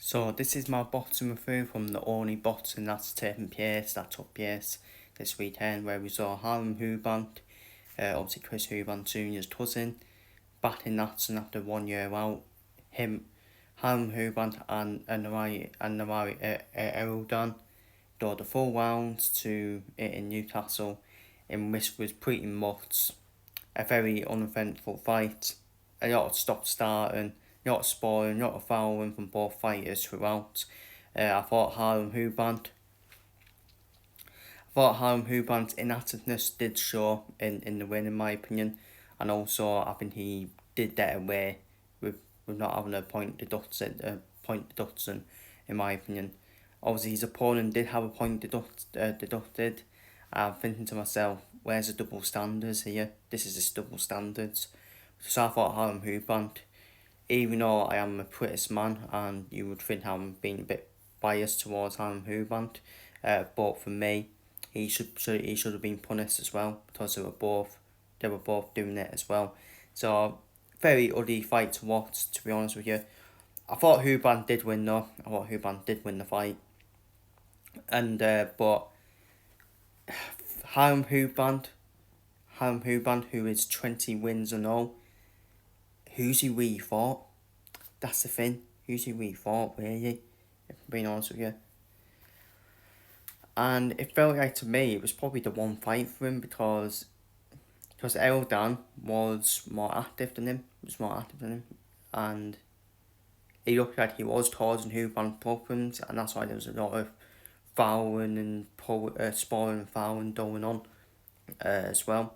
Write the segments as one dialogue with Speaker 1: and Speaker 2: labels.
Speaker 1: So this is my boxing review from the only boxing that took place this weekend, where we saw Harlem Eubank, obviously Chris Eubank Jr.'s cousin, battling Natson after 1 year out. Harlem Eubank and Nurali Erdogan do the full rounds in Newcastle, in which was pretty much a very uneventful fight. A lot of stop starting, a lot of spoiling, a lot of fouling from both fighters throughout. I thought Harlem Huban's inactiveness did show in the win, in my opinion, and also I think he did that away with not having a point deduction, in my opinion. Obviously, his opponent did have a point deducted. I'm thinking to myself, where's the double standards here? This is just double standards. So I thought Harlem Hubank, even though I am a British man and you would think I'm being a bit biased towards Harlem Hubank, but for me, he should have been punished as well, because they were both doing it as well. So very ugly fight to watch, to be honest with you. I thought Eubank did win though. I thought Eubank did win the fight. And but Harlem Eubank, who is 20 wins and all, who's he really fought? That's the thing. Who's he really fought, really? If I'm being honest with you. And it felt like, to me, it was probably the one fight for him, because Erdogan was more active than him. And he looked like he was causing Eubank problems, and that's why there was a lot of fouling and spoiling and fouling going on as well.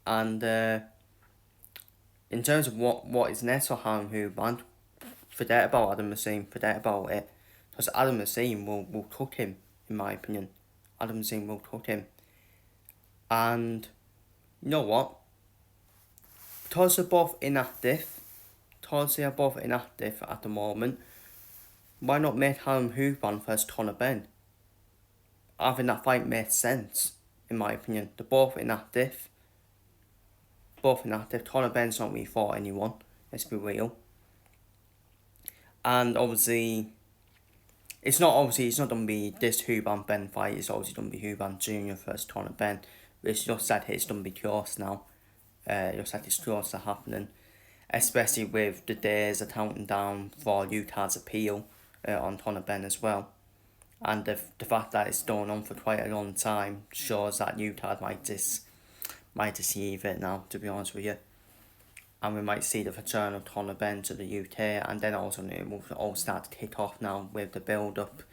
Speaker 1: And in terms of what is next for Harlem Eubank, forget about Adam Hussein, forget about it. Because Adam Hussein will cook him, in my opinion. Adam Hussein will cook him. And you know what? Because they're both inactive at the moment, why not make Harlem Eubank versus Benn? I think that fight makes sense, in my opinion. They're both inactive. Benn's not really fought anyone, let's be real. And obviously, it's not going to be this Eubank Benn fight. It's obviously going to be Eubank Jr. versus Benn. It's just that it's going to be close now. It looks like it's close to happening, especially with the days are counting down for Utah's appeal on Benn as well. And the fact that it's going on for quite a long time shows that Utah might deceive it now, to be honest with you. And we might see the return of Benn to the UK, and then also it will all start to kick off now with the build-up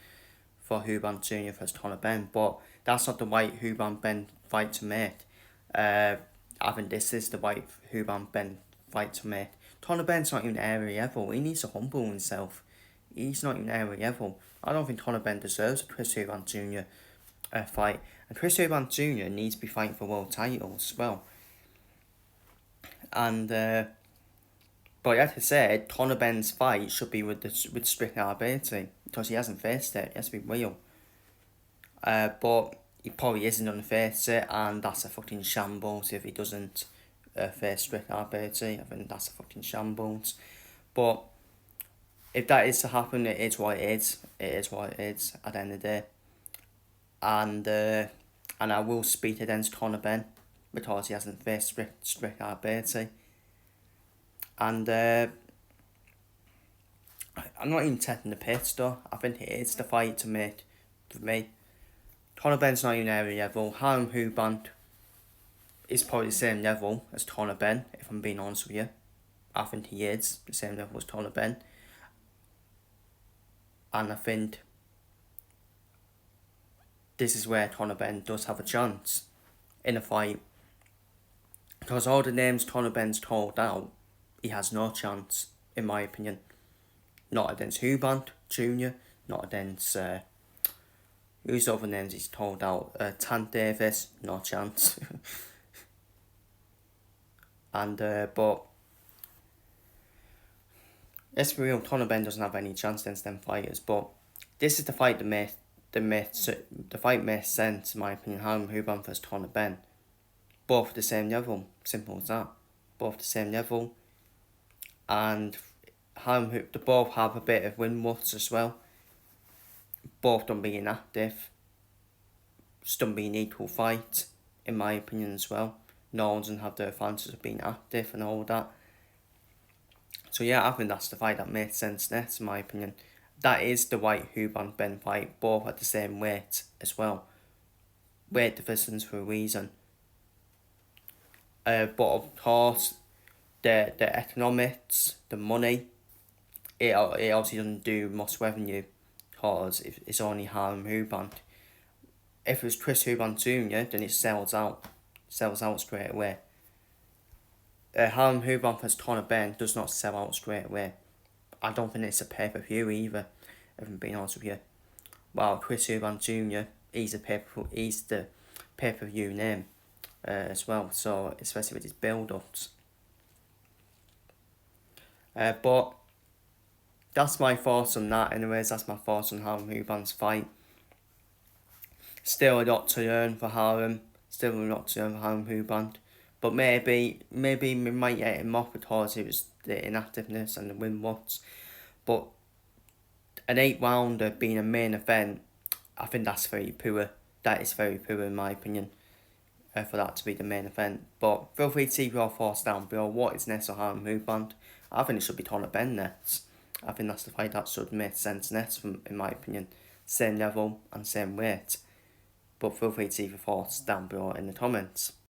Speaker 1: for Eubank Jr. versus Benn. But that's not the right Eubank Benn fight to make. I think this is the right Eubank Benn fight to make. Benn's not even area level. He needs to humble himself. He's not even area level. I don't think Benn deserves a Chris Eubank Jr. Fight. And Chris Eubank Jr. needs to be fighting for world titles as well. And but like I said, Benn's fight should be with strict liability, because he hasn't faced it. He has to be real. But he probably isn't going to face it, and that's a fucking shambles if he doesn't face strict liability. I think that's a fucking shambles. But if that is to happen, it is what it is. It is what it is at the end of the day. And I will speak against Benn, because he hasn't faced strict liability. And I'm not even taking the piss though. I think it is the fight to make for me. Benn's not even area level. Harlem Eubank is probably the same level as Benn, if I'm being honest with you. I think he is the same level as Benn. And I think this is where Benn does have a chance in a fight. Because all the names Benn's told out, he has no chance, in my opinion. Not against Eubank Jr., not against who's the other names he's told out? Tant Davis, no chance. And but let's be real, Benn doesn't have any chance against them fighters. But this is the fight the fight makes sense, in my opinion. Harlem Eubank versus Benn, both at the same level. Simple as that. Both the same level. And Harlem, they both have a bit of win-woods as well. Both don't be inactive. It's don't be an equal fight, in my opinion as well. No one doesn't have the advantage of being active and all that. So yeah, I think that's the fight that makes sense next, in my opinion. That is the White Eubank Benn fight, both at the same weight as well. Weight divisions for a reason. But of course, the economics, the money, it obviously doesn't do much revenue because it's only Harlem Eubank. If it was Chris Eubank Jr., then it sells out straight away. Harlem Eubank as Conor Benn does not sell out straight away. I don't think it's a pay-per-view either, if I'm being honest with you. While Chris Eubank Jr., he's the pay-per-view name as well, so especially with his build-ups. But that's my thoughts on that anyways. That's my thoughts on Harlem Eubank's fight. Still a lot to learn for Harlem. Still a lot to learn for Harlem Eubank. But maybe we might get him off because it was the inactiveness and the win-woods. But an 8-rounder being a main event, I think that's very poor. That is very poor in my opinion, for that to be the main event. But feel free to leave your thoughts down below. What is next for Harlem Eubank? I think it should be Conor Benn next. I think that's the fight that should make sense next, in my opinion. Same level and same weight. But feel free to leave your thoughts down below in the comments.